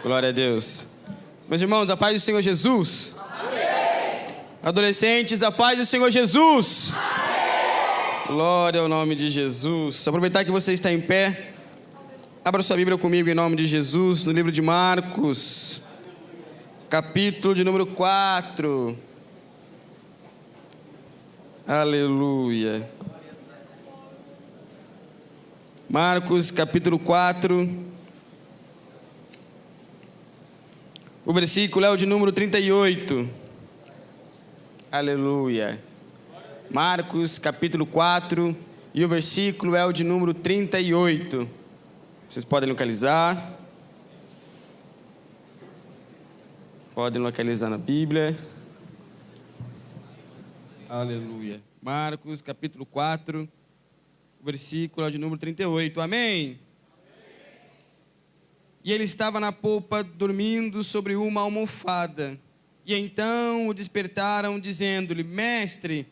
Glória a Deus. Meus irmãos, a paz do Senhor Jesus. Amém. Adolescentes, a paz do Senhor Jesus. Amém. Glória ao nome de Jesus. Aproveitar que você está em pé, abra sua Bíblia comigo em nome de Jesus, no livro de Marcos, capítulo de número 4. Aleluia. Marcos, capítulo 4. O versículo é o de número 38. Aleluia. Marcos, capítulo 4. E o versículo é o de número 38. Vocês podem localizar. Podem localizar na Bíblia. Aleluia. Marcos, capítulo 4. O versículo é o de número 38. Amém. E ele estava na popa, dormindo sobre uma almofada. E então o despertaram, dizendo-lhe: Mestre,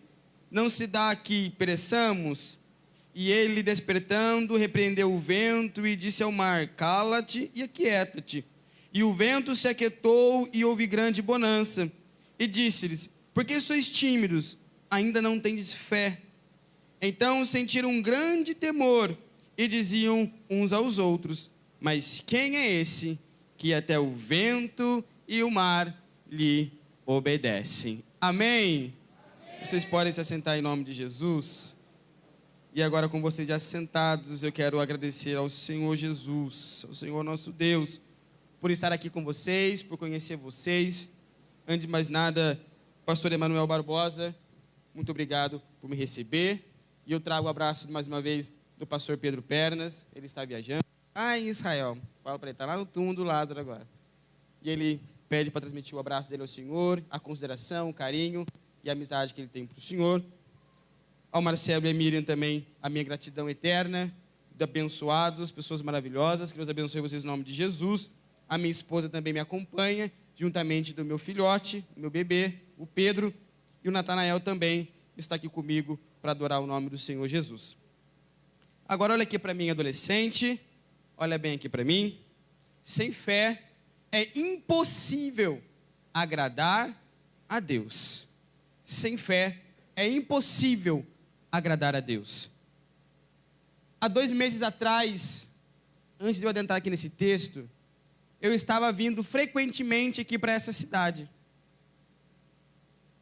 não se dá que pereçamos? E ele, despertando, repreendeu o vento e disse ao mar: Cala-te e aquieta-te. E o vento se aquietou e houve grande bonança. E disse-lhes: Por que sois tímidos? Ainda não tendes fé? Então sentiram um grande temor e diziam uns aos outros: Mas quem é esse que até o vento e o mar lhe obedecem? Amém? Amém. Vocês podem se assentar em nome de Jesus. E agora, com vocês já sentados, eu quero agradecer ao Senhor Jesus, ao Senhor nosso Deus, por estar aqui com vocês, por conhecer vocês. Antes de mais nada, pastor Emanuel Barbosa, muito obrigado por me receber. E eu trago o abraço mais uma vez do pastor Pedro Pernas, ele está viajando. Em Israel, fala para ele, está lá no túmulo do Lázaro agora. E ele pede para transmitir o abraço dele ao Senhor, a consideração, o carinho e a amizade que ele tem para o Senhor. Ao Marcelo e a Miriam também, a minha gratidão eterna, de abençoados, pessoas maravilhosas, que Deus abençoe vocês em nome de Jesus. A minha esposa também me acompanha, juntamente do meu filhote, meu bebê, o Pedro, e o Natanael também está aqui comigo para adorar o nome do Senhor Jesus. Agora olha aqui para mim, adolescente. Olha bem aqui para mim. Sem fé é impossível agradar a Deus. Sem fé é impossível agradar a Deus. Há 2 meses atrás, antes de eu adentrar aqui nesse texto, eu estava vindo frequentemente aqui para essa cidade.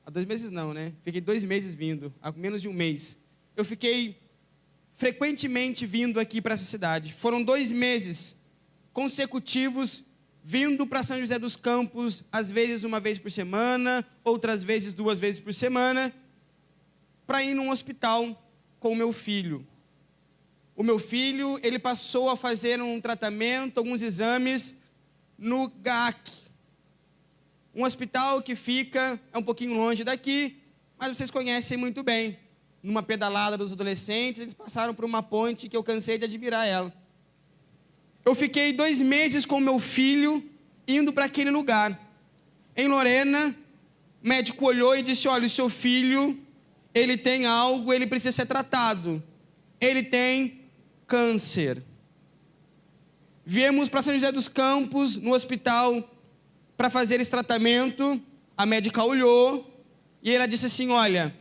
Há 2 meses não, né? Fiquei 2 meses vindo, há menos de um mês. Eu fiquei frequentemente vindo aqui para essa cidade. Foram 2 meses consecutivos vindo para São José dos Campos, às vezes 1 vez por semana, outras vezes 2 vezes por semana, para ir num hospital com o meu filho. O meu filho, ele passou a fazer um tratamento, alguns exames no GAC, um hospital que fica um pouquinho longe daqui, mas vocês conhecem muito bem. Numa pedalada dos adolescentes, eles passaram por uma ponte que eu cansei de admirar ela. Eu fiquei 2 meses com meu filho, indo para aquele lugar. Em Lorena, o médico olhou e disse: olha, o seu filho, ele tem algo, ele precisa ser tratado. Ele tem câncer. Viemos para São José dos Campos, no hospital, para fazer esse tratamento. A médica olhou e ela disse assim: olha,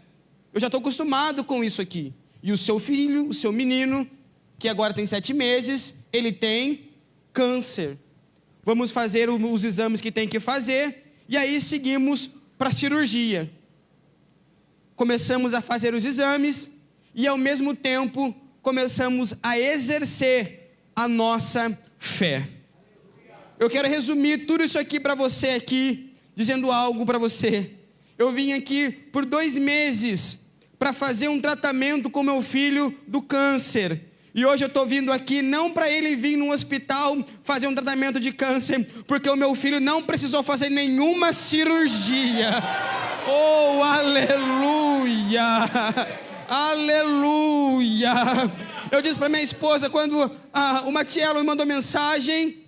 eu já estou acostumado com isso aqui. E o seu filho, o seu menino, que agora tem 7 meses, ele tem câncer. Vamos fazer os exames que tem que fazer. E aí seguimos para a cirurgia. Começamos a fazer os exames e, ao mesmo tempo, começamos a exercer a nossa fé. Eu quero resumir tudo isso aqui para você aqui, dizendo algo para você. Eu vim aqui por 2 meses para fazer um tratamento com meu filho do câncer. E hoje eu estou vindo aqui não para ele vir num hospital fazer um tratamento de câncer, porque o meu filho não precisou fazer nenhuma cirurgia. Oh, aleluia! Aleluia! Eu disse para minha esposa, quando o Matielo me mandou mensagem,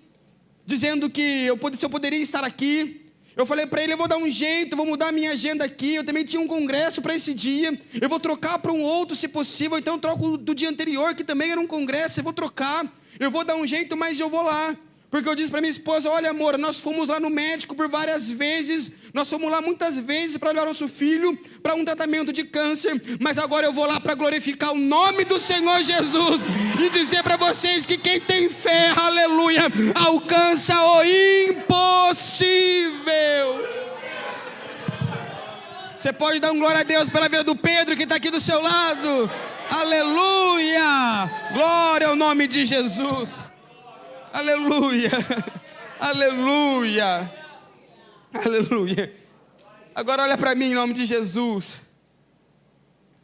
dizendo que se eu poderia estar aqui, eu falei para ele: eu vou dar um jeito, vou mudar a minha agenda aqui. Eu também tinha um congresso para esse dia, eu vou trocar para um outro se possível. Então eu troco do dia anterior, que também era um congresso, eu vou trocar, eu vou dar um jeito, mas eu vou lá, Porque eu disse para minha esposa: olha, amor, nós fomos lá no médico por várias vezes, nós fomos lá muitas vezes para levar nosso filho para um tratamento de câncer, mas agora eu vou lá para glorificar o nome do Senhor Jesus e dizer para vocês que quem tem fé, aleluia, alcança o impossível. Você pode dar um glória a Deus pela vida do Pedro que está aqui do seu lado? Aleluia! Glória ao nome de Jesus. Aleluia, aleluia, aleluia. Agora olha para mim em nome de Jesus.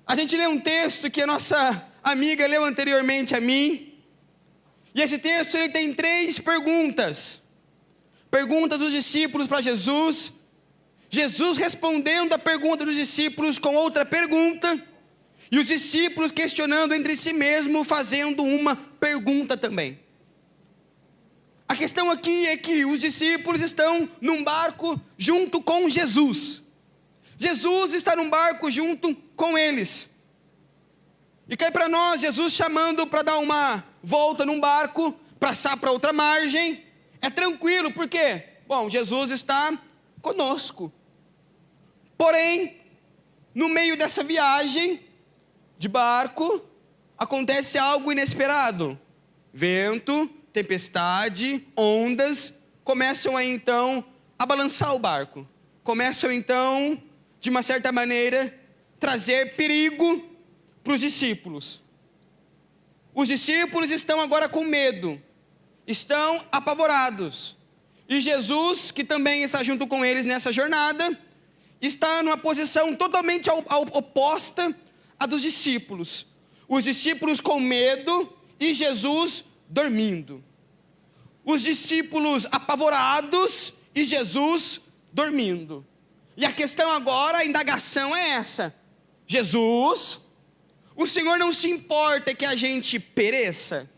A gente lê um texto que a nossa amiga leu anteriormente a mim. E esse texto ele tem 3 perguntas. Pergunta dos discípulos para Jesus. Jesus respondendo a pergunta dos discípulos com outra pergunta. E os discípulos questionando entre si mesmos, fazendo uma pergunta também. A questão aqui é que os discípulos estão num barco junto com Jesus. Jesus está num barco junto com eles. E cai para nós Jesus chamando para dar uma volta num barco, passar para outra margem. É tranquilo, por quê? Bom, Jesus está conosco. Porém, no meio dessa viagem de barco, acontece algo inesperado. Vento, tempestade, ondas, começam aí então a balançar o barco. Começam então, de uma certa maneira, trazer perigo para os discípulos. Os discípulos estão agora com medo, estão apavorados. E Jesus, que também está junto com eles nessa jornada, está numa posição totalmente oposta à dos discípulos. Os discípulos com medo e Jesus dormindo. Os discípulos apavorados e Jesus dormindo. E a questão agora, a indagação é essa: Jesus, o Senhor não se importa que a gente pereça?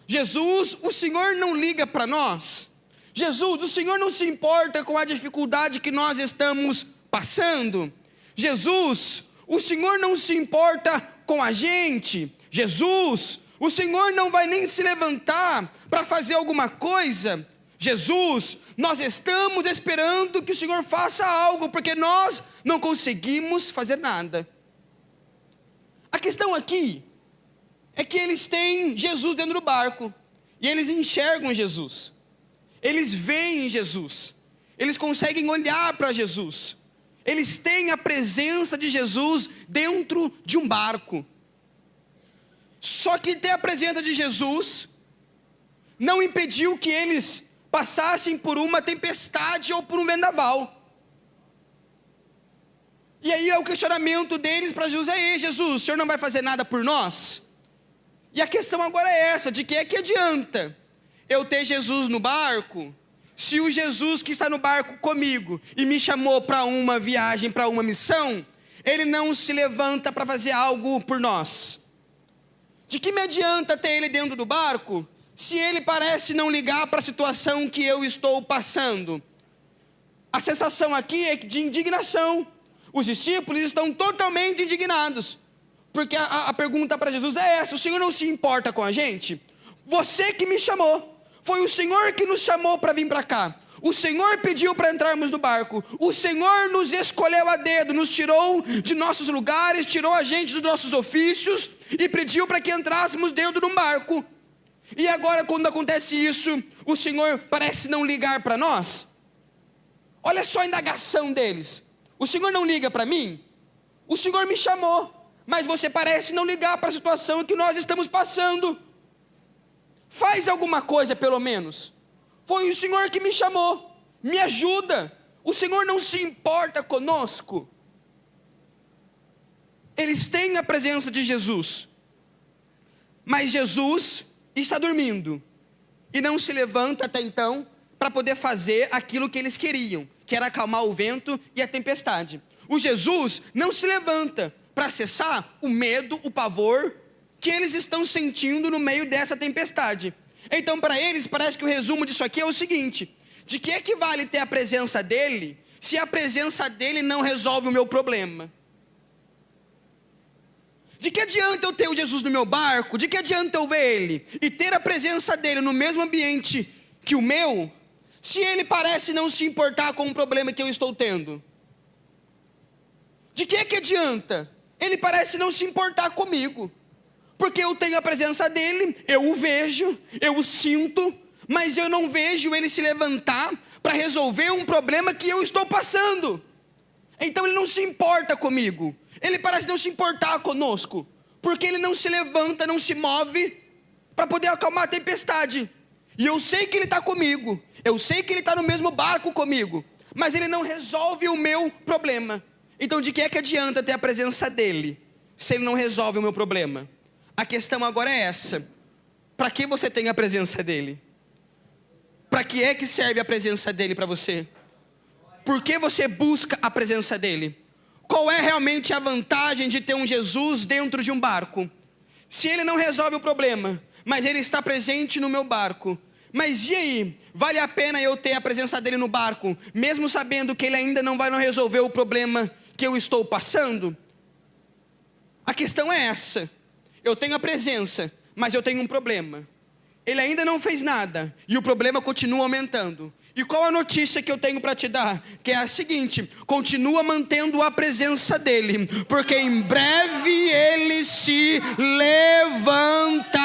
Jesus, o Senhor não liga para nós? Jesus, o Senhor não se importa com a dificuldade que nós estamos passando? Jesus, o Senhor não se importa com a gente? Jesus, o Senhor não vai nem se levantar para fazer alguma coisa? Jesus, nós estamos esperando que o Senhor faça algo, porque nós não conseguimos fazer nada. A questão aqui é que eles têm Jesus dentro do barco, e eles enxergam Jesus, eles veem Jesus, eles conseguem olhar para Jesus, eles têm a presença de Jesus dentro de um barco. Só que ter a presença de Jesus não impediu que eles passassem por uma tempestade ou por um vendaval. E aí é o questionamento deles para Jesus: ei, Jesus, o Senhor não vai fazer nada por nós? E a questão agora é essa: de que é que adianta eu ter Jesus no barco, se o Jesus que está no barco comigo e me chamou para uma viagem, para uma missão, ele não se levanta para fazer algo por nós? De que me adianta ter ele dentro do barco, se ele parece não ligar para a situação que eu estou passando? A sensação aqui é de indignação. Os discípulos estão totalmente indignados, porque a pergunta para Jesus é essa: o Senhor não se importa com a gente? Você que me chamou, foi o Senhor que nos chamou para vir para cá, o Senhor pediu para entrarmos no barco, o Senhor nos escolheu a dedo, nos tirou de nossos lugares, tirou a gente dos nossos ofícios e pediu para que entrássemos dentro de um barco. E agora, quando acontece isso, o Senhor parece não ligar para nós? Olha só a indagação deles: o Senhor não liga para mim? O Senhor me chamou, mas você parece não ligar para a situação que nós estamos passando. Faz alguma coisa pelo menos. Foi o Senhor que me chamou, me ajuda. O Senhor não se importa conosco. Eles têm a presença de Jesus, mas Jesus está dormindo e não se levanta até então para poder fazer aquilo que eles queriam, que era acalmar o vento e a tempestade. O Jesus não se levanta para cessar o medo, o pavor que eles estão sentindo no meio dessa tempestade. Então, para eles, parece que o resumo disso aqui é o seguinte: de que equivale ter a presença dele, se a presença dele não resolve o meu problema? De que adianta eu ter o Jesus no meu barco? De que adianta eu ver ele e ter a presença dele no mesmo ambiente que o meu, se ele parece não se importar com o problema que eu estou tendo? De que adianta? Ele parece não se importar comigo, porque eu tenho a presença dele, eu o vejo, eu o sinto, mas eu não vejo ele se levantar para resolver um problema que eu estou passando. Então ele não se importa comigo, ele parece não se importar conosco, porque ele não se levanta, não se move para poder acalmar a tempestade. E eu sei que ele está comigo, eu sei que ele está no mesmo barco comigo, mas ele não resolve o meu problema. Então de que adianta ter a presença dele, se ele não resolve o meu problema? A questão agora é essa: para que você tem a presença dele? Para que serve a presença dele para você? Por que você busca a presença dele? Qual é realmente a vantagem de ter um Jesus dentro de um barco? Se ele não resolve o problema, mas ele está presente no meu barco, mas e aí? Vale a pena eu ter a presença dele no barco, mesmo sabendo que ele ainda não vai resolver o problema que eu estou passando? A questão é essa: eu tenho a presença, mas eu tenho um problema. Ele ainda não fez nada, e o problema continua aumentando. E qual a notícia que eu tenho para te dar? Que é a seguinte: continua mantendo a presença dele, porque em breve ele se levantará.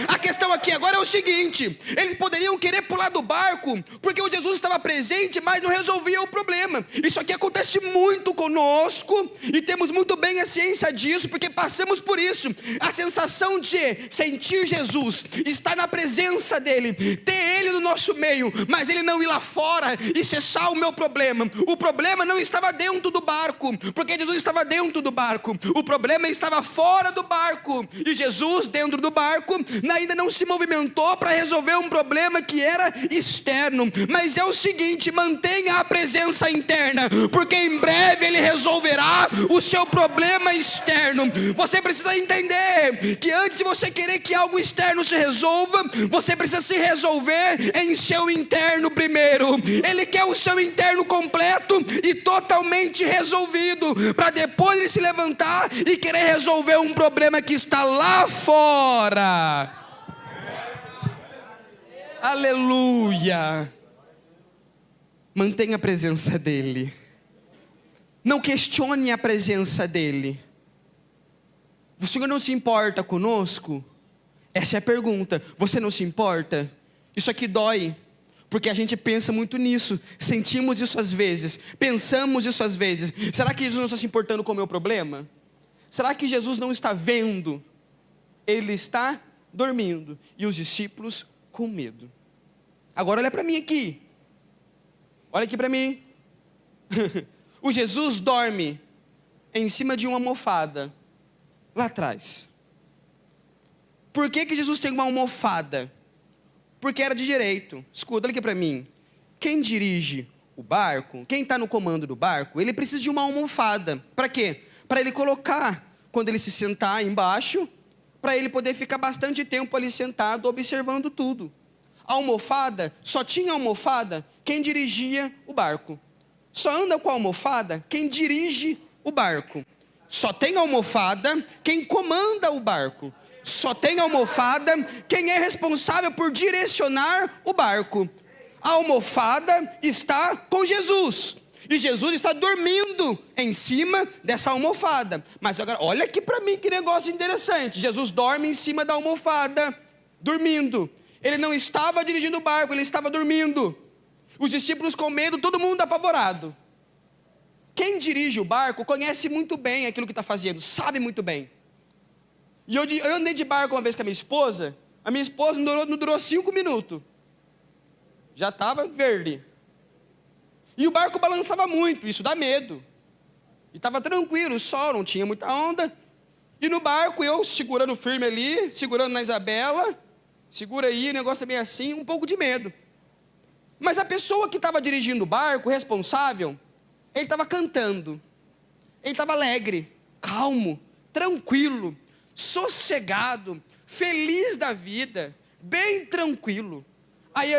A questão aqui agora é o seguinte: eles poderiam querer pular do barco, porque o Jesus estava presente, mas não resolvia o problema. Isso aqui acontece muito conosco, e temos muito bem a ciência disso, porque passamos por isso. A sensação de sentir Jesus, estar na presença dele, ter ele no nosso meio, mas ele não ir lá fora e cessar o meu problema. O problema não estava dentro do barco, porque Jesus estava dentro do barco. O problema estava fora do barco, e Jesus dentro do barco ainda não se movimentou para resolver um problema que era externo. Mas é o seguinte: mantenha a presença interna, porque em breve ele resolverá o seu problema externo. Você precisa entender que antes de você querer que algo externo se resolva, você precisa se resolver em seu interno primeiro. Ele quer o seu interno completo e totalmente resolvido, para depois ele se levantar e querer resolver um problema que está lá fora. Aleluia. Mantenha a presença dele, não questione a presença dele. O Senhor não se importa conosco? Essa é a pergunta. Você não se importa? Isso aqui dói, porque a gente pensa muito nisso, sentimos isso às vezes, pensamos isso às vezes. Será que Jesus não está se importando com o meu problema? Será que Jesus não está vendo? Ele está dormindo, e os discípulos com medo. Agora olha para mim aqui, olha aqui para mim. O Jesus dorme em cima de uma almofada, lá atrás. Por que Jesus tem uma almofada? Porque era de direito. Escuta, olha aqui para mim. Quem dirige o barco, quem está no comando do barco, ele precisa de uma almofada. Para quê? Para ele colocar, quando ele se sentar embaixo, para ele poder ficar bastante tempo ali sentado, observando tudo. A almofada, só tinha almofada quem dirigia o barco. Só anda com a almofada quem dirige o barco. Só tem almofada quem comanda o barco. Só tem almofada quem é responsável por direcionar o barco. A almofada está com Jesus, e Jesus está dormindo em cima dessa almofada. Mas agora, olha aqui para mim que negócio interessante. Jesus dorme em cima da almofada, dormindo. Ele não estava dirigindo o barco, ele estava dormindo. Os discípulos com medo, todo mundo apavorado. Quem dirige o barco conhece muito bem aquilo que está fazendo, sabe muito bem. E eu andei de barco uma vez com a minha esposa não durou 5 minutos. Já estava verde. E o barco balançava muito, isso dá medo. E estava tranquilo, o sol, não tinha muita onda. E no barco, eu segurando firme ali, segurando na Isabela, segura aí, o negócio é bem assim, um pouco de medo. Mas a pessoa que estava dirigindo o barco, responsável, ele estava cantando. Ele estava alegre, calmo, tranquilo, sossegado, feliz da vida, bem tranquilo. Aí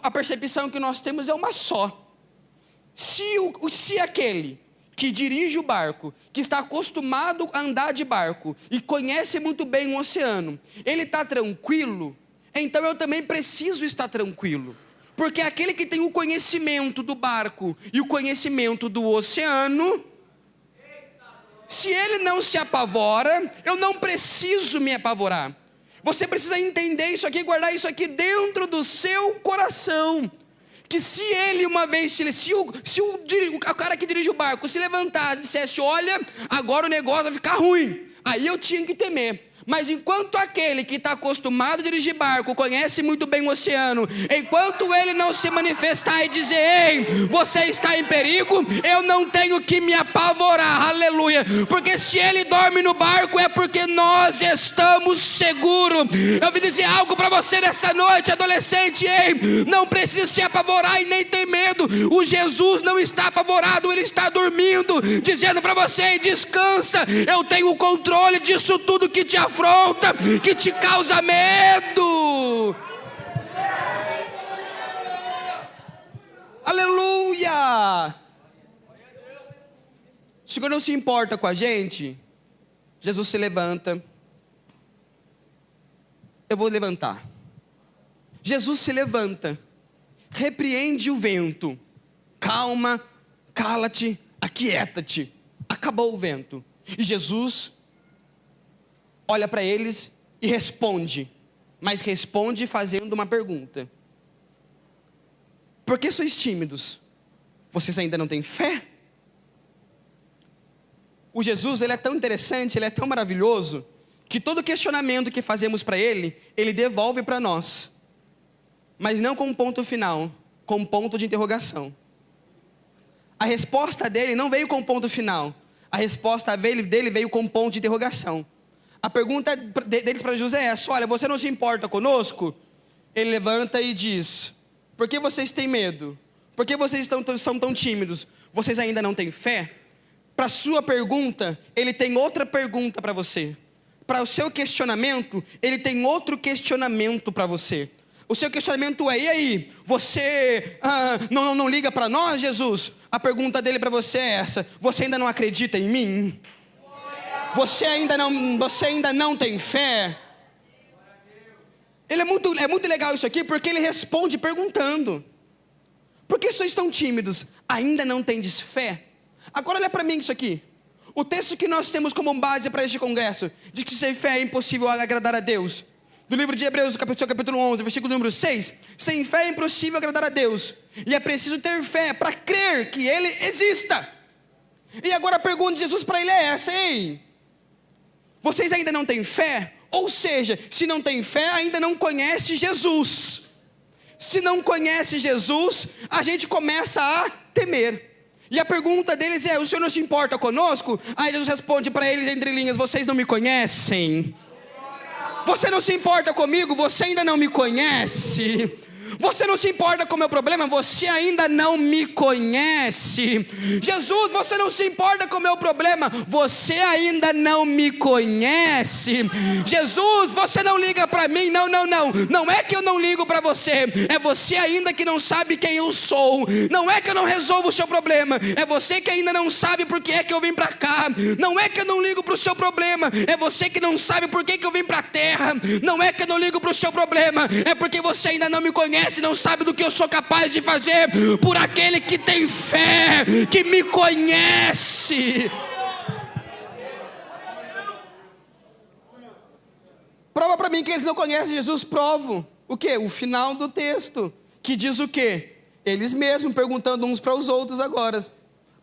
a percepção que nós temos é uma só. Se aquele que dirige o barco, que está acostumado a andar de barco e conhece muito bem o oceano, ele está tranquilo, então eu também preciso estar tranquilo. Porque aquele que tem o conhecimento do barco e o conhecimento do oceano, se ele não se apavora, eu não preciso me apavorar. Você precisa entender isso aqui, guardar isso aqui dentro do seu coração. Que se ele uma vez, se o cara que dirige o barco se levantar e dissesse, olha, agora o negócio vai ficar ruim, aí eu tinha que temer. Mas enquanto aquele que está acostumado a dirigir barco, conhece muito bem o oceano, enquanto ele não se manifestar e dizer, ei, você está em perigo, eu não tenho que me apavorar, aleluia, porque se ele dorme no barco é porque nós estamos seguros. Eu vim dizer algo para você nessa noite, adolescente, ei, não precisa se apavorar e nem ter medo. O Jesus não está apavorado, ele está dormindo, dizendo para você, descansa, eu tenho o controle disso tudo que te afronta, que te causa medo. Aleluia! O Senhor não se importa com a gente. Jesus se levanta. Eu vou levantar. Jesus se levanta, repreende o vento. Calma, cala-te, aquieta-te. Acabou o vento. E Jesus olha para eles e responde, mas responde fazendo uma pergunta. Por que sois tímidos? Vocês ainda não têm fé? O Jesus, ele é tão interessante, ele é tão maravilhoso, que todo questionamento que fazemos para ele, ele devolve para nós, mas não com um ponto final, com um ponto de interrogação. A resposta dele não veio com um ponto final, a resposta dele veio com um ponto de interrogação. A pergunta deles para Jesus é essa, olha, você não se importa conosco? Ele levanta e diz, por que vocês têm medo? Por que vocês são tão tímidos? Vocês ainda não têm fé? Para a sua pergunta, ele tem outra pergunta para você. Para o seu questionamento, ele tem outro questionamento para você. O seu questionamento é, e aí, você não liga para nós, Jesus? A pergunta dele para você é essa, você ainda não acredita em mim? Você ainda não tem fé? É muito legal isso aqui, porque ele responde perguntando. Por que sois tão tímidos? Ainda não tendes fé? Agora olha para mim isso aqui. O texto que nós temos como base para este congresso, diz que sem fé é impossível agradar a Deus. Do livro de Hebreus, capítulo 11, versículo número 6. Sem fé é impossível agradar a Deus. E é preciso ter fé para crer que Ele exista. E agora a pergunta de Jesus para ele é essa, ei, vocês ainda não têm fé? Ou seja, se não tem fé, ainda não conhece Jesus. Se não conhece Jesus, a gente começa a temer. E a pergunta deles é, o Senhor não se importa conosco? Aí Jesus responde para eles entre linhas, vocês não me conhecem? Você não se importa comigo? Você ainda não me conhece? Você não se importa com o meu problema? Você ainda não me conhece. Jesus, você não se importa com o meu problema? Você ainda não me conhece. Jesus, você não liga para mim? Não. Não é que eu não ligo para você. É você ainda que não sabe quem eu sou. Não é que eu não resolvo o seu problema. É você que ainda não sabe por que é que eu vim para cá. Não é que eu não ligo para o seu problema. É você que não sabe por que eu vim para a terra. Não é que eu não ligo para o seu problema. É porque você ainda não me conhece. Não sabe do que eu sou capaz de fazer por aquele que tem fé, que me conhece. Prova para mim que eles não conhecem Jesus. Provo o quê? O final do texto, que diz o quê? Eles mesmos perguntando uns para os outros agora,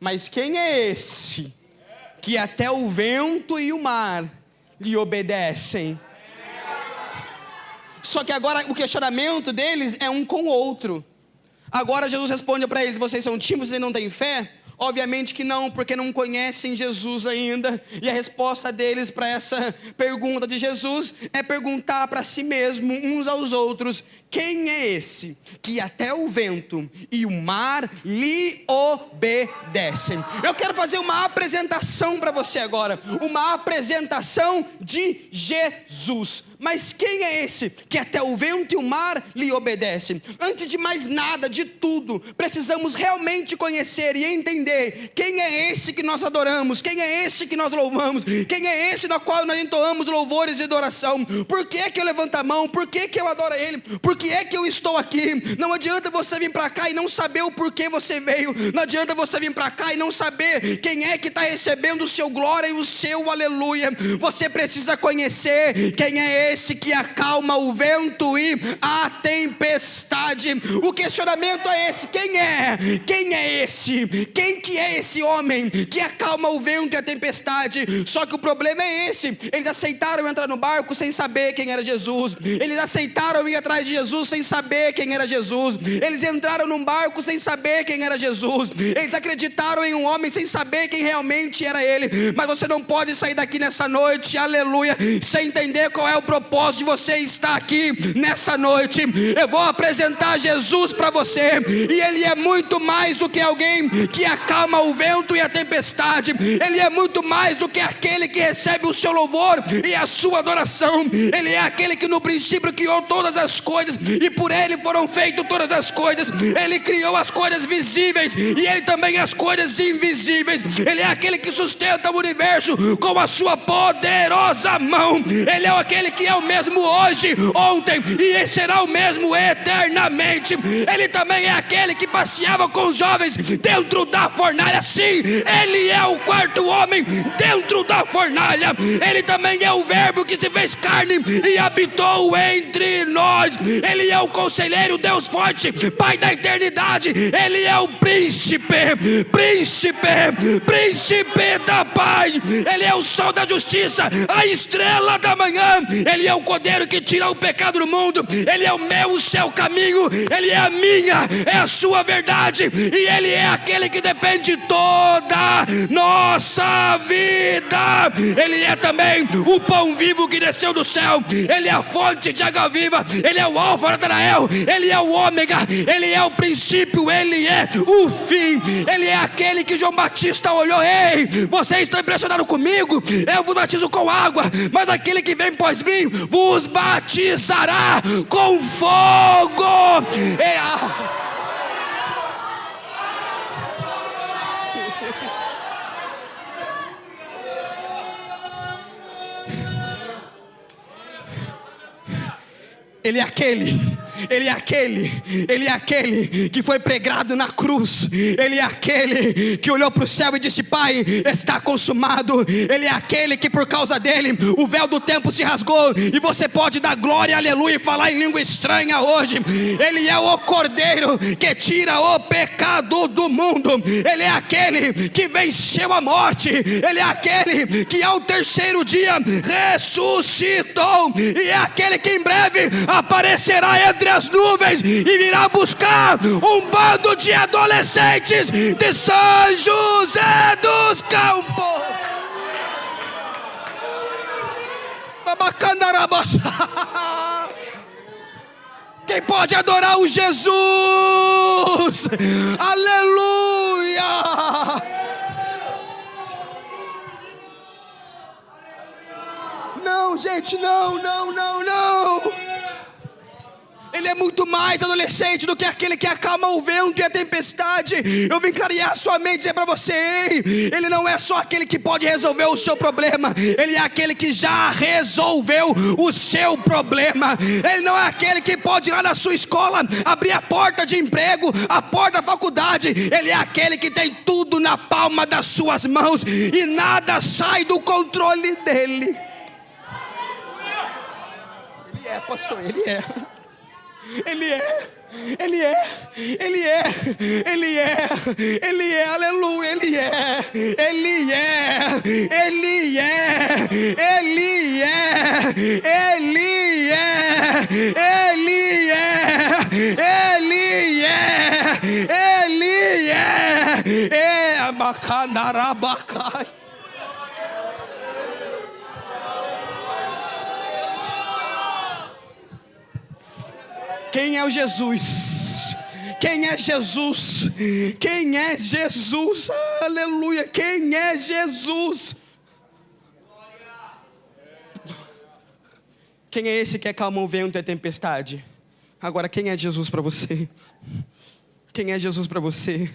mas quem é esse que até o vento e o mar lhe obedecem? Só que agora o questionamento deles é um com o outro. Agora Jesus responde para eles, vocês são tímidos e não têm fé? Obviamente que não, porque não conhecem Jesus ainda. E a resposta deles para essa pergunta de Jesus é perguntar para si mesmo, uns aos outros, quem é esse que até o vento e o mar lhe obedecem? Eu quero fazer uma apresentação para você agora, uma apresentação de Jesus. Mas quem é esse que até o vento e o mar lhe obedecem? Antes de mais nada, de tudo, precisamos realmente conhecer e entender quem é esse que nós adoramos, quem é esse que nós louvamos, quem é esse na qual nós entoamos louvores e adoração. Por que que eu levanto a mão? Por que que eu adoro Ele? Por que é que eu estou aqui? Não adianta você vir para cá e não saber o porquê você veio. Não adianta você vir para cá e não saber quem é que está recebendo o seu glória e o seu aleluia. Você precisa conhecer quem é esse que acalma o vento e a tempestade. O questionamento é esse: quem é? Quem é esse? Quem que é esse homem que acalma o vento e a tempestade? Só que o problema é esse: eles aceitaram entrar no barco sem saber quem era Jesus. Eles aceitaram ir atrás de Jesus sem saber quem era Jesus. Eles entraram num barco sem saber quem era Jesus. Eles acreditaram em um homem sem saber quem realmente era ele. Mas você não pode sair daqui nessa noite, aleluia, sem entender qual é o propósito de você estar aqui nessa noite. Eu vou apresentar Jesus para você, e Ele é muito mais do que alguém que acalma o vento e a tempestade. Ele é muito mais do que aquele que recebe o seu louvor e a sua adoração. Ele é aquele que no princípio criou todas as coisas, e por Ele foram feitas todas as coisas. Ele criou as coisas visíveis e Ele também as coisas invisíveis. Ele é aquele que sustenta o universo com a sua poderosa mão. Ele é aquele que é o mesmo hoje, ontem e será o mesmo eternamente. Ele também é aquele que passeava com os jovens dentro da fornalha. Sim, Ele é o quarto homem dentro da fornalha. Ele também é o verbo que se fez carne e habitou entre nós. Ele é o conselheiro, Deus forte, Pai da eternidade. Ele é o príncipe da paz. Ele é o sol da justiça, a estrela da manhã. Ele é o cordeiro que tira o pecado do mundo. Ele é o meu, o seu caminho. Ele é a minha, é a sua verdade. E Ele é aquele que depende de toda nossa vida. Ele é também o pão vivo que desceu do céu. Ele é a fonte de água viva. Ele é o Alfa e Natanael. Ele é o ômega. Ele é o princípio. Ele é o fim. Ele é aquele que João Batista olhou: ei, vocês estão impressionados comigo? Eu vos batizo com água, mas aquele que vem após mim vos batizará com fogo. Ele é aquele que foi pregado na cruz. Ele é aquele que olhou para o céu e disse: Pai, está consumado. Ele é aquele que por causa dele o véu do tempo se rasgou, e você pode dar glória, aleluia, e falar em língua estranha hoje. Ele é o cordeiro que tira o pecado do mundo. Ele é aquele que venceu a morte. Ele é aquele que ao terceiro dia ressuscitou, e é aquele que em breve aparecerá entre as nuvens e virá buscar um bando de adolescentes de São José dos Campos. Quem pode adorar o Jesus? Aleluia! Não, gente, não. Ele é muito mais adolescente do que aquele que acalma o vento e a tempestade. Eu vim clarear a sua mente e dizer para você: ei, Ele não é só aquele que pode resolver o seu problema. Ele é aquele que já resolveu o seu problema. Ele não é aquele que pode ir lá na sua escola, abrir a porta de emprego, a porta da faculdade. Ele é aquele que tem tudo na palma das suas mãos e nada sai do controle dele. Ele é, pastor, Ele é. Aleluia, Ele é Abacandarabacai. Quem é o Jesus? Quem é Jesus? Quem é Jesus? Aleluia! Quem é Jesus? Quem é esse que acalma o vento e a tempestade? Agora, quem é Jesus para você? Quem é Jesus para você?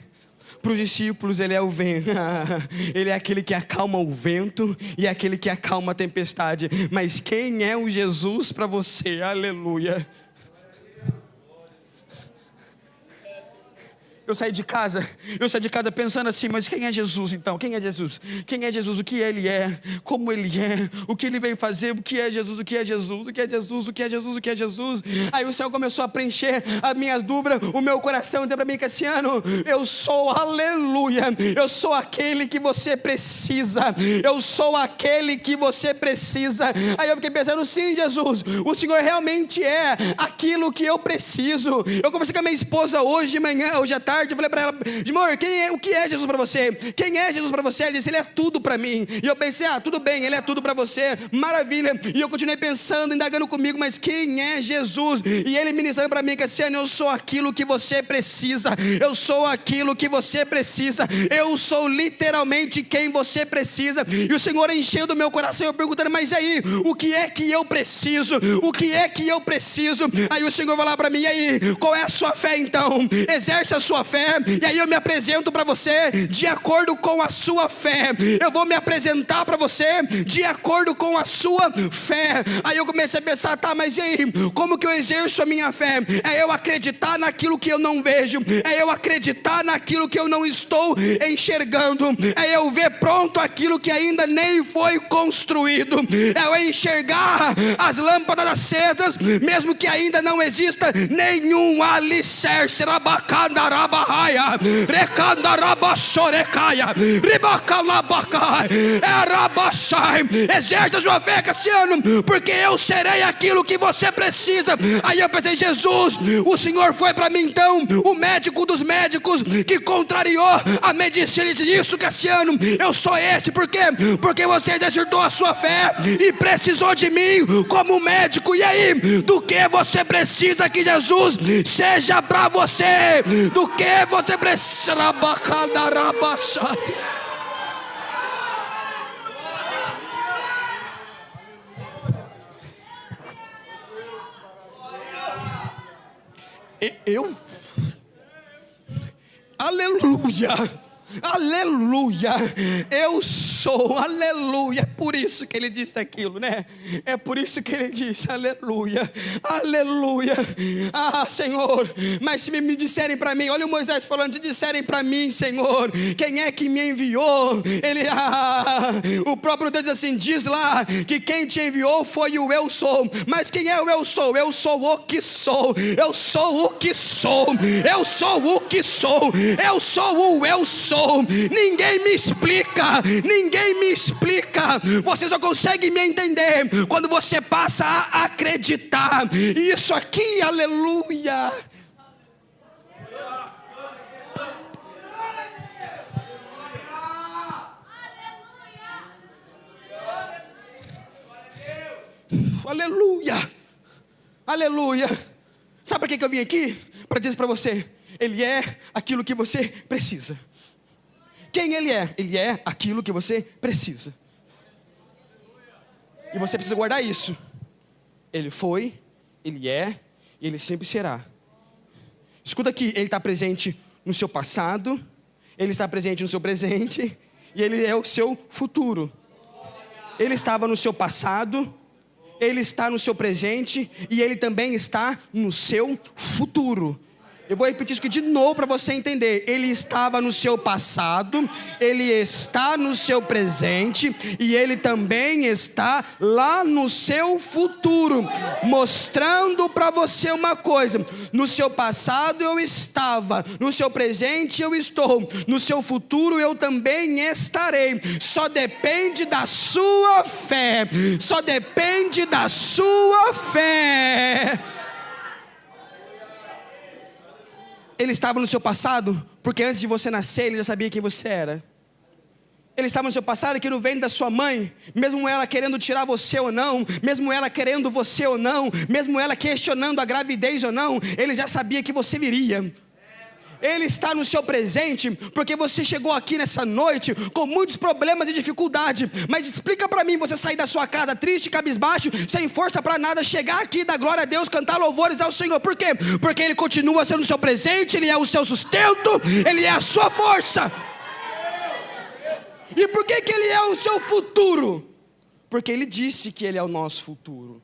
Para os discípulos ele é o vento, ele é aquele que acalma o vento e é aquele que acalma a tempestade. Mas quem é o Jesus para você? Aleluia. Eu saí de casa pensando assim, mas quem é Jesus então? Quem é Jesus? Quem é Jesus? O que ele é? Como ele é? O que ele veio fazer? O que é Jesus? O que é Jesus? O que é Jesus? O que é Jesus? O que é Jesus? Aí o Senhor começou a preencher as minhas dúvidas, o meu coração deu para mim, Cassiano, eu sou, aleluia, eu sou aquele que você precisa, eu sou aquele que você precisa. Aí eu fiquei pensando, sim, Jesus, o Senhor realmente é aquilo que eu preciso. Eu conversei com a minha esposa hoje de manhã, hoje à tarde, eu falei para ela, amor, o que é Jesus para você? Quem é Jesus para você? Ela disse, ele é tudo para mim. E eu pensei, tudo bem, ele é tudo para você, maravilha. E eu continuei pensando, indagando comigo, mas quem é Jesus? E ele ministrando para mim, Cassiano, eu sou aquilo que você precisa, eu sou aquilo que você precisa, eu sou literalmente quem você precisa. E o Senhor encheu do meu coração, eu perguntando, mas aí, o que é que eu preciso? O que é que eu preciso? Aí o Senhor vai lá para mim, e aí, qual é a sua fé então? Exerce a sua fé, e aí eu me apresento para você de acordo com a sua fé. Eu vou me apresentar para você de acordo com a sua fé. Aí eu comecei a pensar, mas e aí, como que eu exerço a minha fé? É eu acreditar naquilo que eu não vejo, é eu acreditar naquilo que eu não estou enxergando, é eu ver pronto aquilo que ainda nem foi construído, é eu enxergar as lâmpadas acesas, mesmo que ainda não exista nenhum alicerce. Rabacandarabahaya, recandarabashorecaia, ribacalabacai, erabachai. Exerce a sua fé, Cassiano, porque eu serei aquilo que você precisa. Aí eu pensei, Jesus, o Senhor foi para mim então o médico dos médicos que contrariou a medicina. Ele disse, isso, Cassiano, eu sou esse. Por quê? Porque você exercitou a sua fé e precisou de mim como médico. E aí, do que você precisa que Jesus seja para você? Do que você precisa? Eu? Aleluia! Aleluia, eu sou, aleluia. É por isso que ele disse aquilo, né? É por isso que ele disse, aleluia, aleluia. Senhor, mas se me disserem para mim, olha o Moisés falando, se disserem para mim, Senhor, quem é que me enviou? Ele, o próprio Deus diz assim, diz lá que quem te enviou foi o eu sou. Mas quem é o eu sou? Eu sou o que sou, eu sou o que sou, eu sou o que sou, eu sou o eu sou. Ninguém me explica, ninguém me explica. Você só consegue me entender quando você passa a acreditar. Isso aqui, aleluia. Aleluia, aleluia. Sabe para que eu vim aqui? Para dizer para você, ele é aquilo que você precisa. Quem ele é? Ele é aquilo que você precisa. E você precisa guardar isso. Ele foi, ele é e ele sempre será. Escuta aqui, ele está presente no seu passado, ele está presente no seu presente e ele é o seu futuro. Ele estava no seu passado, ele está no seu presente e ele também está no seu futuro. Eu vou repetir isso aqui de novo para você entender. Ele estava no seu passado, ele está no seu presente e ele também está lá no seu futuro, mostrando para você uma coisa: no seu passado eu estava, no seu presente eu estou, no seu futuro eu também estarei. Só depende da sua fé, só depende da sua fé. Ele estava no seu passado, porque antes de você nascer, ele já sabia quem você era. Ele estava no seu passado, que no ventre da sua mãe, mesmo ela querendo tirar você ou não, mesmo ela querendo você ou não, mesmo ela questionando a gravidez ou não, ele já sabia que você viria. Ele está no seu presente, porque você chegou aqui nessa noite com muitos problemas e dificuldade. Mas explica para mim, você sair da sua casa triste, cabisbaixo, sem força para nada, chegar aqui, dar glória a Deus, cantar louvores ao Senhor. Por quê? Porque Ele continua sendo o seu presente, Ele é o seu sustento, Ele é a sua força. E por que Ele é o seu futuro? Porque Ele disse que Ele é o nosso futuro.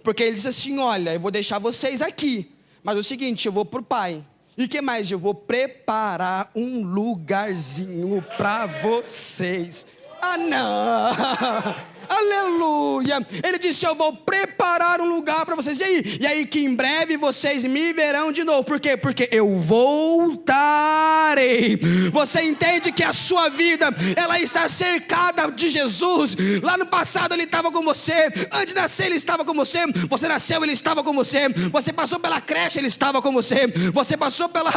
Porque Ele disse assim, olha, eu vou deixar vocês aqui, mas é o seguinte, eu vou para o Pai. E que mais? Eu vou preparar um lugarzinho para vocês. Ah, não! Aleluia! Ele disse, eu vou preparar um lugar para vocês. E aí que em breve vocês me verão de novo. Por quê? Porque eu voltarei. Você entende que a sua vida, ela está cercada de Jesus. Lá no passado Ele estava com você. Antes de nascer Ele estava com você. Você nasceu, Ele estava com você. Você passou pela creche, Ele estava com você. Você passou pelo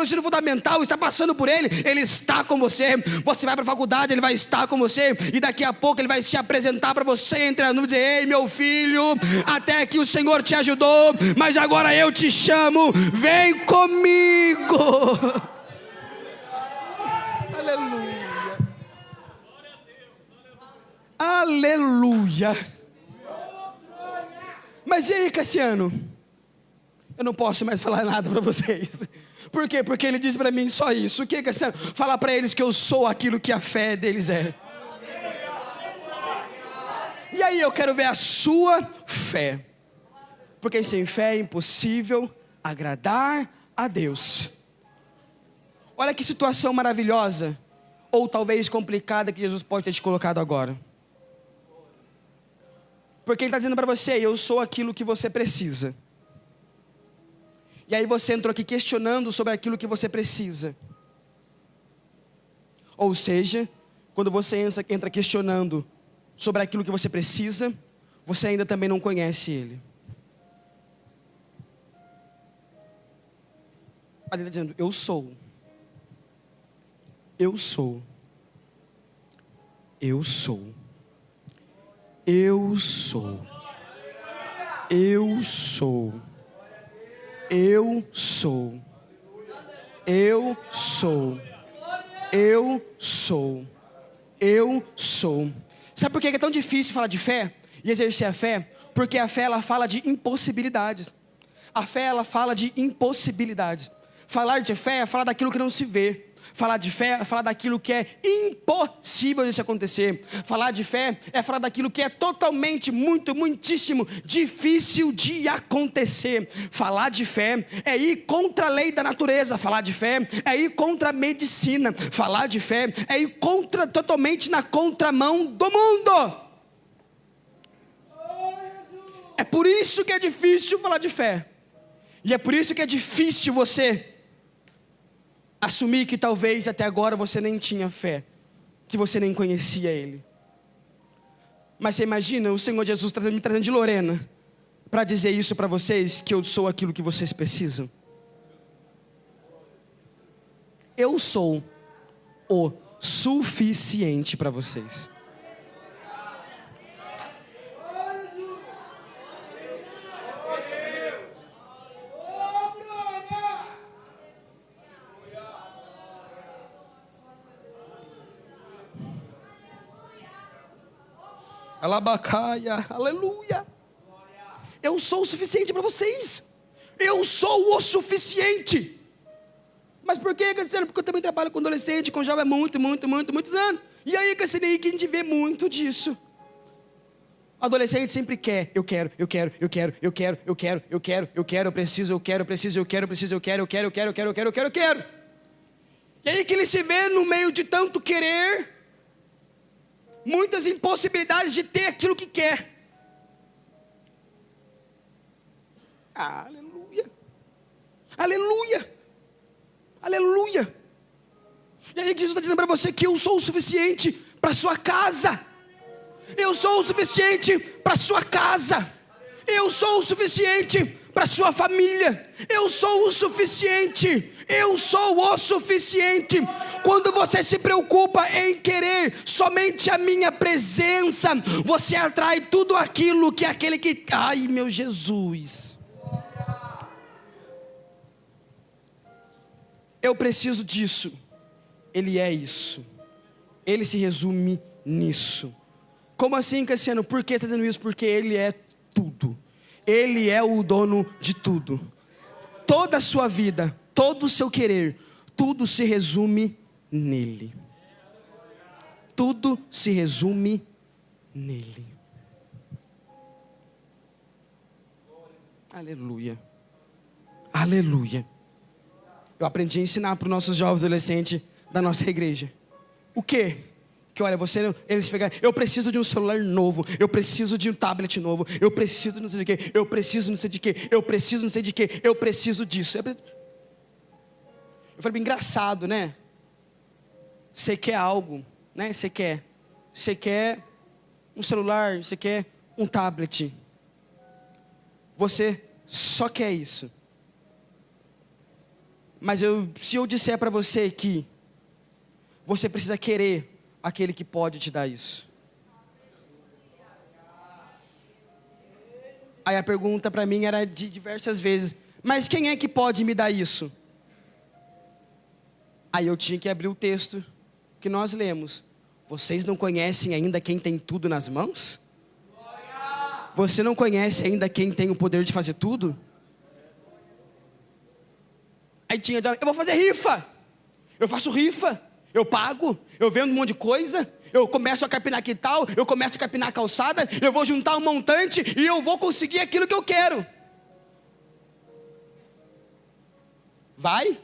ensino fundamental, está passando por Ele está com você. Você vai para a faculdade, Ele vai estar com você. E daqui a pouco Ele vai se apresentar para você entre as nuvens e dizer, ei meu filho, até que o Senhor te ajudou, mas agora eu te chamo, vem comigo. Aleluia. Aleluia. Mas e aí, Cassiano? Eu não posso mais falar nada para vocês. Por quê? Porque ele disse para mim só isso. O que, Cassiano? Falar para eles que eu sou aquilo que a fé deles é. E aí eu quero ver a sua fé. Porque sem fé é impossível agradar a Deus. Olha que situação maravilhosa, ou talvez complicada, que Jesus pode ter te colocado agora. Porque Ele está dizendo para você, eu sou aquilo que você precisa. E aí você entrou aqui questionando sobre aquilo que você precisa. Ou seja, quando você entra questionando sobre aquilo que você precisa, você ainda também não conhece Ele. Mas Ele está dizendo, eu sou. Eu sou. Eu sou. Eu sou. Eu sou. Eu sou. Eu sou. Eu sou. Eu sou. Sabe por que é tão difícil falar de fé e exercer a fé? Porque a fé, ela fala de impossibilidades. A fé, ela fala de impossibilidades. Falar de fé é falar daquilo que não se vê. Falar de fé é falar daquilo que é impossível de se acontecer. Falar de fé é falar daquilo que é totalmente, muitíssimo difícil de acontecer. Falar de fé é ir contra a lei da natureza. Falar de fé é ir contra a medicina. Falar de fé é ir totalmente na contramão do mundo. É por isso que é difícil falar de fé. E é por isso que é difícil você assumir que talvez até agora você nem tinha fé, que você nem conhecia Ele. Mas você imagina o Senhor Jesus me trazendo de Lorena para dizer isso para vocês, que eu sou aquilo que vocês precisam. Eu sou o suficiente para vocês. Alabacaia, aleluia. Eu sou o suficiente para vocês. Eu sou o suficiente. Mas por que, Cassiano? Porque eu também trabalho com adolescente, com jovem há muitos anos. E aí, Cassiano, que a gente vê muito disso. Adolescente sempre quer, eu quero, eu preciso. E aí que ele se vê no meio de tanto querer, muitas impossibilidades de ter aquilo que quer. Aleluia. Aleluia. Aleluia. E aí que Jesus está dizendo para você que eu sou o suficiente para sua casa. Eu sou o suficiente para sua casa. Eu sou o suficiente para sua família. Eu sou o suficiente. Eu sou o suficiente. Quando você se preocupa em querer somente a minha presença, você atrai tudo aquilo que aquele que... Ai, meu Jesus. eu preciso disso. Ele é isso. Ele se resume nisso. Como assim, Cassiano? Por que está dizendo isso? Porque Ele é tudo. Ele é o dono de tudo. Toda a sua vida, todo o seu querer, tudo se resume nele. Tudo se resume nele. Aleluia. Aleluia. Eu aprendi a ensinar para os nossos jovens adolescentes da nossa igreja. O quê? Que olha, eles pegam, eu preciso de um celular novo, eu preciso de um tablet novo, eu preciso não sei de quê, eu preciso não sei de quê, eu preciso não sei de quê, eu preciso disso. Eu falei, engraçado, né? Você quer algo, né? Você quer um celular, você quer um tablet. Você só quer isso. Mas se eu disser para você que você precisa querer aquele que pode te dar isso. Aí a pergunta para mim era de diversas vezes, mas quem é que pode me dar isso? Aí eu tinha que abrir o texto que nós lemos. Vocês não conhecem ainda quem tem tudo nas mãos? Você não conhece ainda quem tem o poder de fazer tudo? Aí tinha, eu vou fazer rifa. Eu faço rifa. Eu pago, eu vendo um monte de coisa, eu começo a capinar quintal, eu começo a capinar calçada, eu vou juntar um montante e eu vou conseguir aquilo que eu quero. Vai,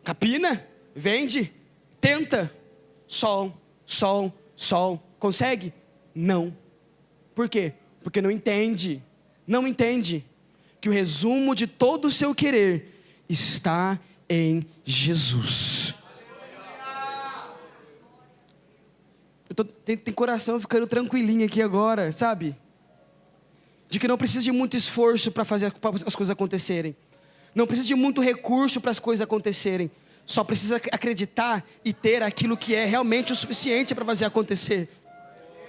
capina, vende, tenta, sol, consegue? Não. Por quê? Porque não entende que o resumo de todo o seu querer está em Jesus. Tem coração ficando tranquilinho aqui agora, sabe? De que não precisa de muito esforço para fazer as coisas acontecerem. Não precisa de muito recurso para as coisas acontecerem. Só precisa acreditar e ter aquilo que é realmente o suficiente para fazer acontecer.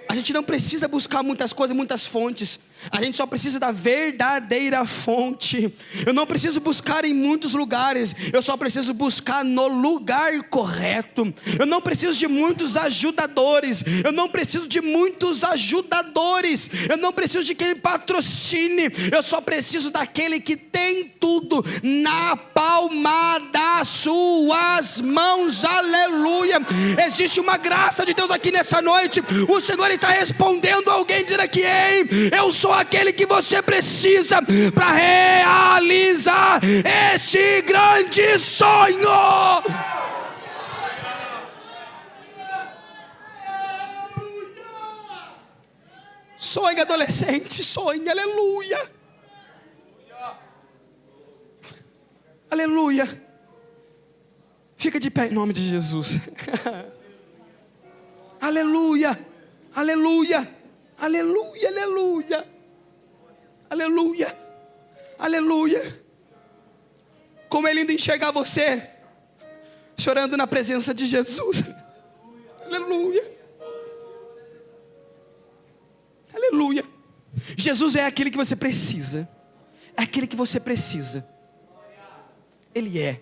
A gente não precisa buscar muitas coisas, muitas fontes. A gente só precisa da verdadeira fonte. Eu não preciso buscar em muitos lugares. Eu só preciso buscar no lugar correto. Eu não preciso de muitos ajudadores. Eu não preciso de muitos ajudadores. Eu não preciso de quem patrocine. Eu só preciso daquele que tem tudo na palma das suas mãos. Aleluia. Existe uma graça de Deus aqui nessa noite. O Senhor está respondendo a alguém dizendo aqui: ei, eu sou aquele que você precisa para realizar esse grande sonho. Sonhe, adolescente, sonhe, aleluia. Aleluia. Fica de pé em nome de Jesus. Aleluia. Aleluia, aleluia, aleluia, aleluia, aleluia. Como é lindo enxergar você chorando na presença de Jesus. Aleluia, aleluia. Jesus é aquele que você precisa. É aquele que você precisa. Ele é.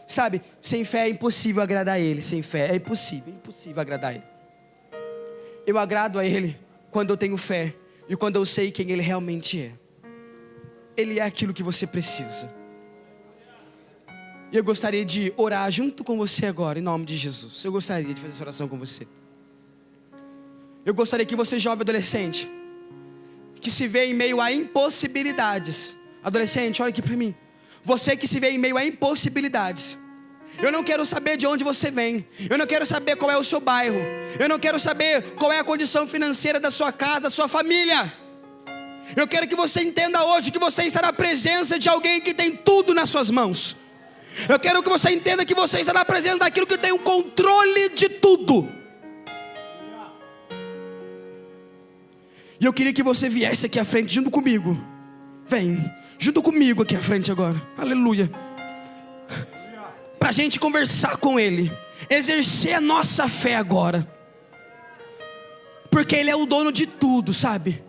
Sabe, sem fé é impossível agradar a Ele. Sem fé é impossível agradar a Ele. Eu agrado a Ele quando eu tenho fé e quando eu sei quem Ele realmente é. Ele é aquilo que você precisa. E eu gostaria de orar junto com você agora, em nome de Jesus. Eu gostaria de fazer essa oração com você. Eu gostaria que você, jovem adolescente, que se vê em meio a impossibilidades. Adolescente, olha aqui para mim. Você que se vê em meio a impossibilidades. Eu não quero saber de onde você vem. Eu não quero saber qual é o seu bairro. Eu não quero saber qual é a condição financeira da sua casa, da sua família. Eu quero que você entenda hoje que você está na presença de alguém que tem tudo nas suas mãos. Eu quero que você entenda que você está na presença daquilo que tem o controle de tudo. E eu queria que você viesse aqui à frente junto comigo. Vem, junto comigo aqui à frente agora. Aleluia. Para a gente conversar com Ele, exercer a nossa fé agora, porque Ele é o dono de tudo, sabe?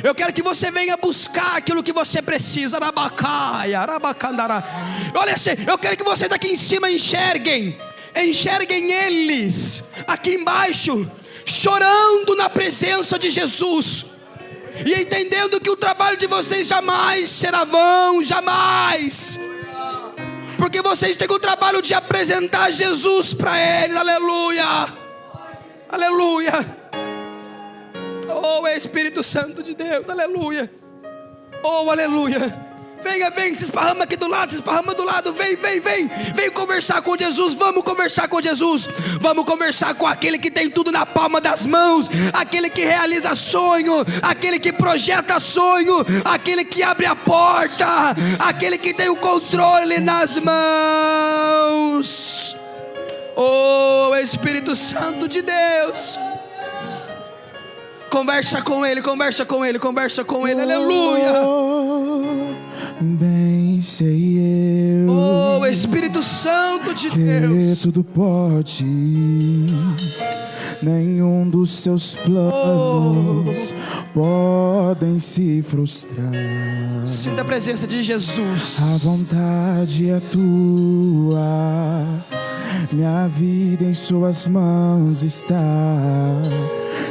Eu quero que você venha buscar aquilo que você precisa. Olha assim, eu quero que vocês aqui em cima enxerguem eles aqui embaixo, chorando na presença de Jesus, e entendendo que o trabalho de vocês jamais será vão, jamais, porque vocês têm o trabalho de apresentar Jesus para eles. Aleluia, aleluia. Oh, Espírito Santo de Deus, aleluia. Oh, aleluia. Venha, se esparrama aqui do lado, se esparrama do lado. Vem conversar com Jesus. Vamos conversar com Jesus. Vamos conversar com aquele que tem tudo na palma das mãos, aquele que realiza sonho, aquele que projeta sonho, aquele que abre a porta, aquele que tem o controle nas mãos. Oh, Espírito Santo de Deus, conversa com ele, conversa com ele, conversa com ele. Aleluia. Bem sei eu, oh, Espírito Santo de Deus, que tudo pode, nenhum dos seus planos podem se frustrar. Sinta a presença de Jesus. A vontade é tua, minha vida em suas mãos está.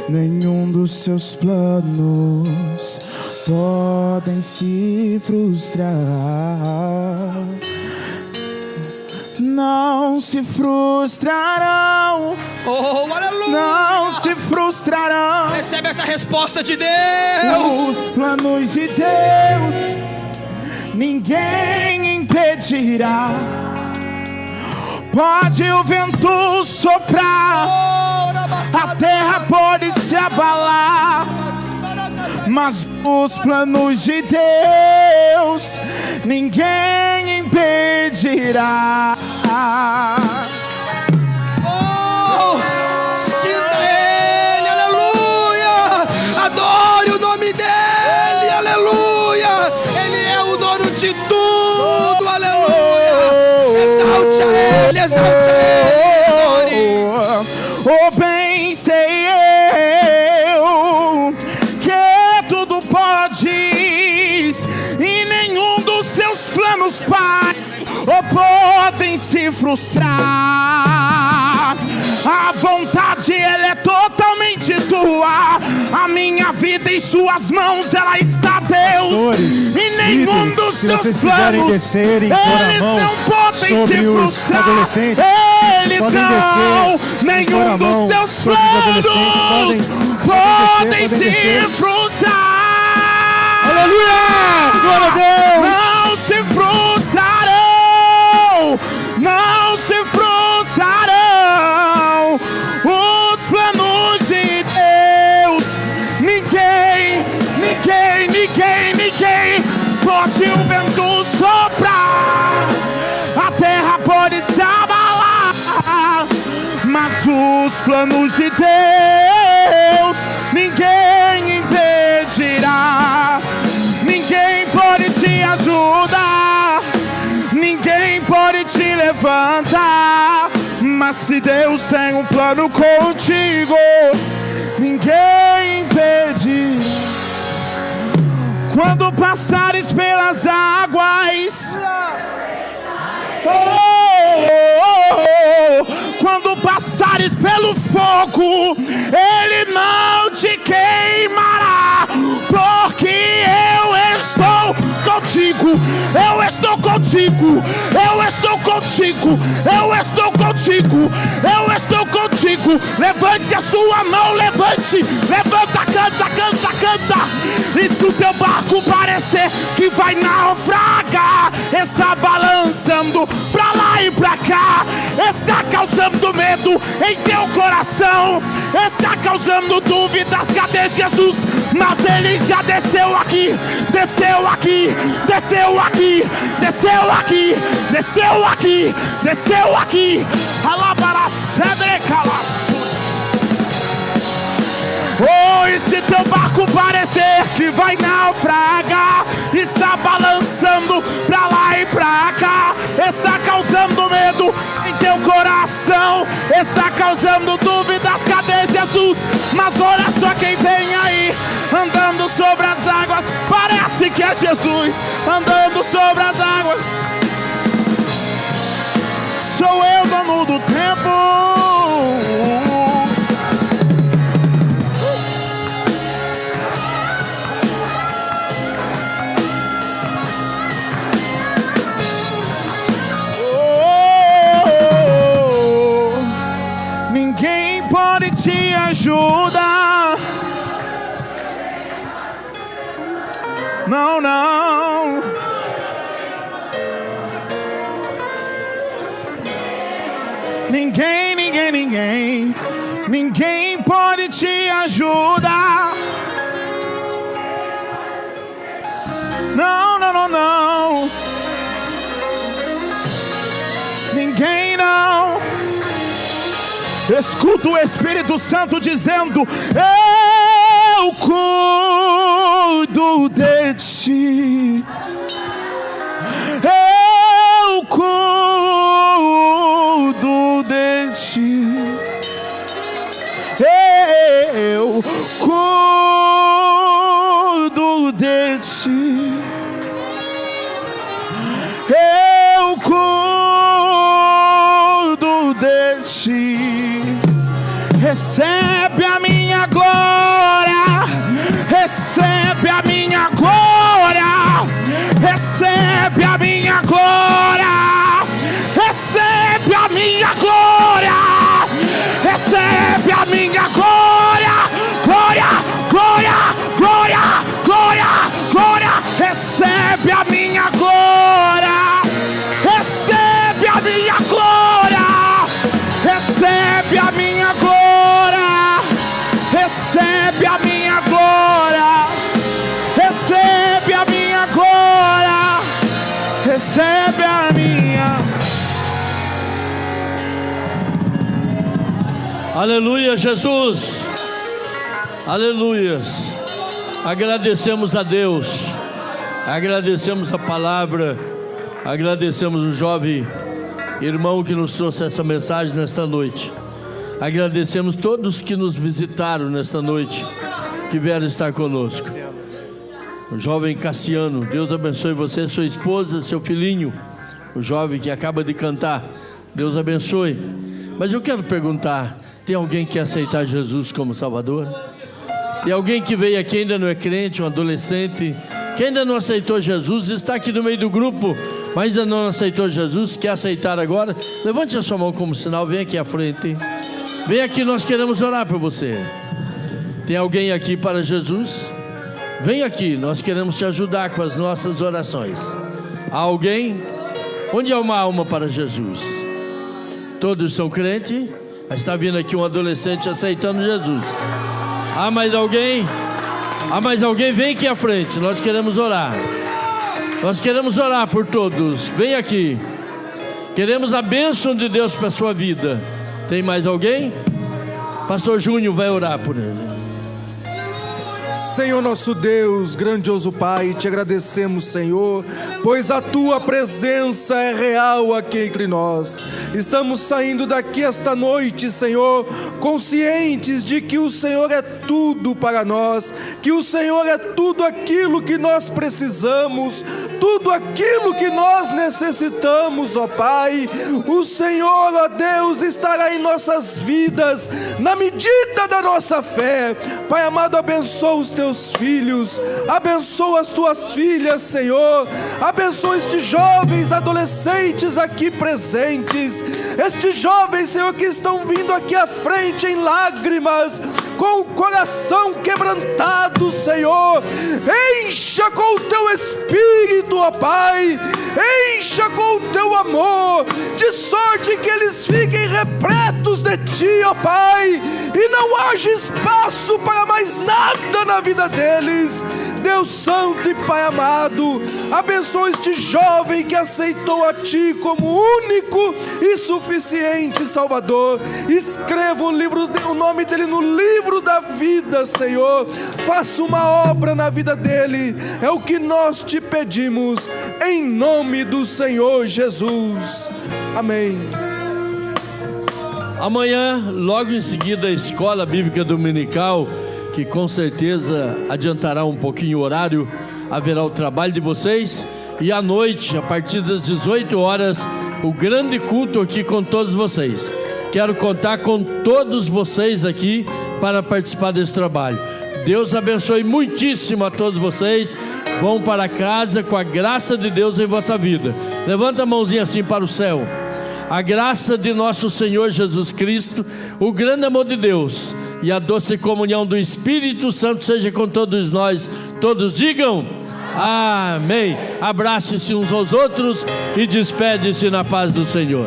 Nenhum dos seus planos podem se frustrar. Não se frustrarão. Oh, aleluia. Não se frustrarão. Recebe essa resposta de Deus. Os planos de Deus ninguém impedirá. Pode o vento soprar, a terra pode se abalar, mas os planos de Deus ninguém impedirá. Oh, sinta Ele, aleluia. Adore o nome dEle, aleluia. Ele é o dono de tudo, aleluia. Exalte a Ele, exalte a Ele. Oh, bem sei eu que tudo podes, e nenhum dos seus planos, Pai, podem se frustrar. A vontade, ela é totalmente tua. A minha vida em suas mãos, ela está, Deus. E nenhum dos seus planos, descer, eles não podem se frustrar. Eles não, nenhum dos seus planos podem se frustrar. Aleluia! Glória a Deus! Não se frustrarão, não se frustrarão os planos de Deus. Ninguém pode o vento soprar, a terra pode se abalar, mas os planos de Deus ninguém impedirá. Ninguém pode te ajudar, ninguém pode te levantar, mas se Deus tem um plano contigo, ninguém impedirá. Quando passares pelas águas, quando passares pelo fogo, ele não te queimará, porque eu estou contigo, eu estou contigo, eu estou contigo, eu estou contigo, eu estou contigo. Levante a sua mão, levante, levanta, canta, canta, canta. E se o teu barco parecer que vai naufragar, está balançando pra lá e pra cá, está causando medo em teu coração, está causando dúvidas, cadê Jesus? Mas ele já desceu aqui, desceu aqui, desceu aqui, desceu aqui, desceu aqui, desceu aqui. Alabara cedre calaço. Oh, e se teu barco parecer que vai naufragar, está balançando pra lá e pra cá, está causando medo em teu coração, está causando dúvidas, cadê Jesus? Mas olha só quem vem aí, andando andando sobre as águas. Parece que é Jesus andando sobre as águas. Sou eu dono do tempo. Ninguém pode te ajudar. Não, não. Ninguém, ninguém, ninguém. Ninguém pode te ajudar. Não, não, não, não. Ninguém não. Escuta o Espírito Santo dizendo: eu cuido de ti. Eu cuido de ti. Eu cuido de ti. Eu cuido de ti. Recebe a minha glória. Recebe a minha glória. Recebe a minha glória. Recebe a minha glória. Recebe a minha glória. Glória, glória, glória, glória, glória. Recebe a minha glória. Recebe a minha glória. Recebe a minha glória. Recebe a minha glória. Recebe a minha glória. Recebe a minha. Aleluia, Jesus. Aleluias. Agradecemos a Deus. Agradecemos a palavra. Agradecemos o jovem irmão que nos trouxe essa mensagem nesta noite. Agradecemos todos que nos visitaram nesta noite, que vieram estar conosco. O jovem Cassiano, Deus abençoe você, sua esposa, seu filhinho. O jovem que acaba de cantar, Deus abençoe. Mas eu quero perguntar: tem alguém que quer aceitar Jesus como Salvador? Tem alguém que veio aqui ainda não é crente, um adolescente, que ainda não aceitou Jesus, está aqui no meio do grupo, mas ainda não aceitou Jesus, quer aceitar agora? Levante a sua mão como sinal, vem aqui à frente. Vem aqui, nós queremos orar por você. Tem alguém aqui para Jesus? Vem aqui, nós queremos te ajudar com as nossas orações. Há alguém? Onde há uma alma para Jesus? Todos são crentes? Está vindo aqui um adolescente aceitando Jesus. Há mais alguém? Há mais alguém? Vem aqui à frente, nós queremos orar. Nós queremos orar por todos. Vem aqui. Queremos a bênção de Deus para a sua vida. Tem mais alguém? Pastor Júnior vai orar por ele. Senhor nosso Deus, grandioso Pai, te agradecemos, Senhor, pois a tua presença é real aqui entre nós. Estamos saindo daqui esta noite, Senhor, conscientes de que o Senhor é tudo para nós, que o Senhor é tudo aquilo que nós precisamos, tudo aquilo que nós necessitamos, ó Pai. O Senhor, ó Deus, estará em nossas vidas na medida da nossa fé. Pai amado, abençoa os teus filhos, abençoa as tuas filhas, Senhor, abençoa estes jovens, adolescentes aqui presentes, estes jovens, Senhor, que estão vindo aqui à frente em lágrimas, com o coração quebrantado, Senhor. Encha com o teu Espírito, ó Pai, encha com o teu amor, de sorte que eles fiquem repletos de ti, ó Pai, e não haja espaço para mais nada na vida deles. Deus Santo e Pai amado, abençoa este jovem que aceitou a Ti como único e suficiente Salvador. Escreva o nome dele no livro da vida, Senhor. Faça uma obra na vida dele, é o que nós te pedimos, em nome do Senhor Jesus. Amém. Amanhã, logo em seguida, a Escola Bíblica Dominical que com certeza adiantará um pouquinho o horário, haverá o trabalho de vocês, e à noite, a partir das 18 horas, o grande culto aqui com todos vocês. Quero contar com todos vocês aqui para participar desse trabalho. Deus abençoe muitíssimo a todos vocês. Vão para casa com a graça de Deus em vossa vida. Levanta a mãozinha assim para o céu. A graça de nosso Senhor Jesus Cristo, o grande amor de Deus e a doce comunhão do Espírito Santo seja com todos nós. Todos digam amém. Abrace-se uns aos outros e despede-se na paz do Senhor.